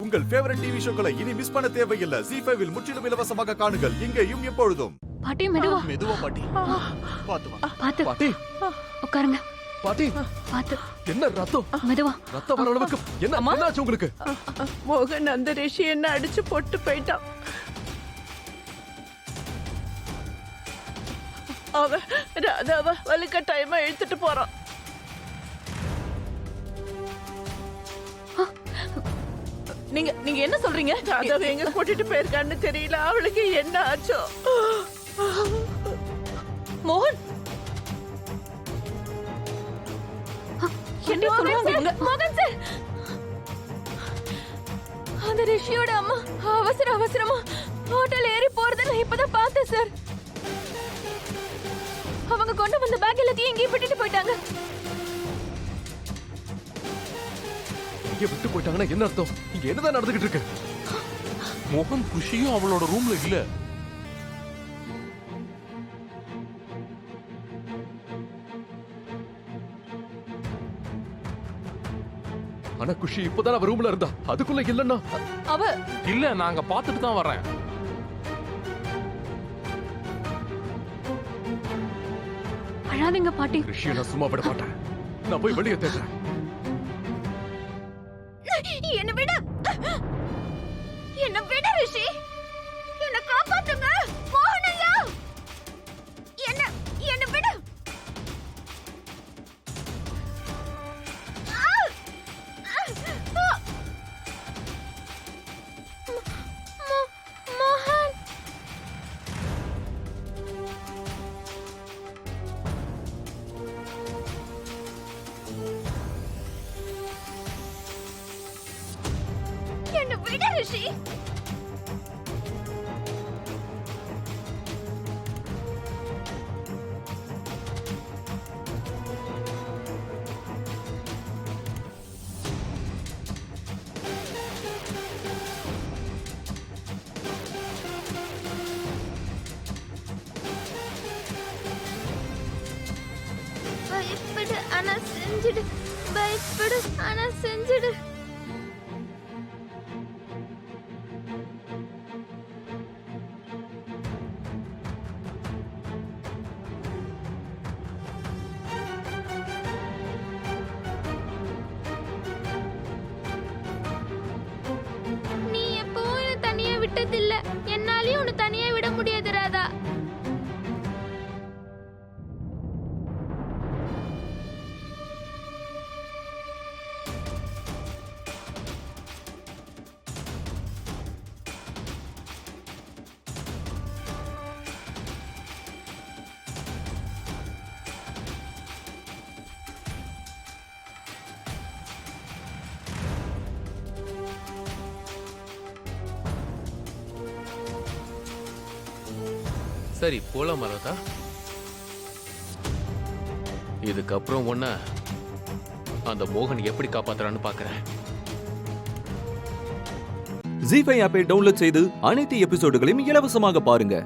உங்கள் favourite TV ஷோக்களை இனி miss பண்ண தேவையில்லை. ZEE5 இல் முற்றிலும் இலவசமாக காணுங்கள். இங்கேயும் எப்பொழுதும். பாட்டி மெதுவா மெதுவா பாட்டி. பாத்து வா. பாத்து பாட்டி உட்காருங்க. பாட்டி பாத்து என்ன ரத்தம் மெதுவா. ரத்தம் வர அளவுக்கு என்னாச்சு உங்களுக்கு? மோகன் அந்த ரிஷி என்ன அடிச்சு போட்டு போயிட்டான். அவ ராதாவ வலுக்கட்டாயமா இழுத்துட்டு போறான். நீங்க என்ன சொல்றீங்க? ராதாவை எங்க கூட்டிட்டு போயிருக்கான்னு தெரியல. அவளுக்கு என்ன ஆச்சோ? மோகன் என்ன சொல்றாங்க? மோகன் சார், அந்த ரிஷியோட அம்மா அவசரமா ஹோட்டல் ஏறி போறத நான் இப்பதான் பார்த்தேன் சார். அவங்க கொண்டு வந்த பேக் எல்லாத்தையும் எங்கேயும் விட்டுட்டு போயிட்டாங்க. இங்க விட்டு போயிட்டாங்கன்னா என்ன அர்த்தம்? இங்க என்னதான் நடந்துகிட்டு இருக்கு? மோகன் குஷியும் அவளோட ரூம்ல இல்ல. ஆனா குஷி இப்பதான் அவ ரூம்ல இருந்தா. அதுக்குள்ள இல்லன்னா அவ இல்ல, நாங்க பாத்துட்டு தான் வரேன். அழாதீங்க பாட்டி. ரிஷியை நான் சும்மா விட மாட்டேன். நான் போய் வெளியே தேடுறேன். என்ன விட ரிஷி, என்ன காப்பாத்துங்க. மோகனையா, என்ன விட. மோகன் என்ன விட ரிஷி. பயப்படு ஆனா செஞ்சிடு, பயப்படு ஆனா செஞ்சிடு. நீ எப்பவும் என்ன தனியா விட்டதில்ல, என்னாலயும் உன்னை தனியா விட முடியாது ராதா. சரி போலாம் ராதா. இதுக்கப்புறம் ஒன்ன அந்த மோகன் எப்படி காப்பாத்துறான்னு பாக்குறேன். ZEE5 ஆப்பை டவுன்லோட் செய்து அனைத்து எபிசோடுகளையும் இலவசமாக பாருங்க.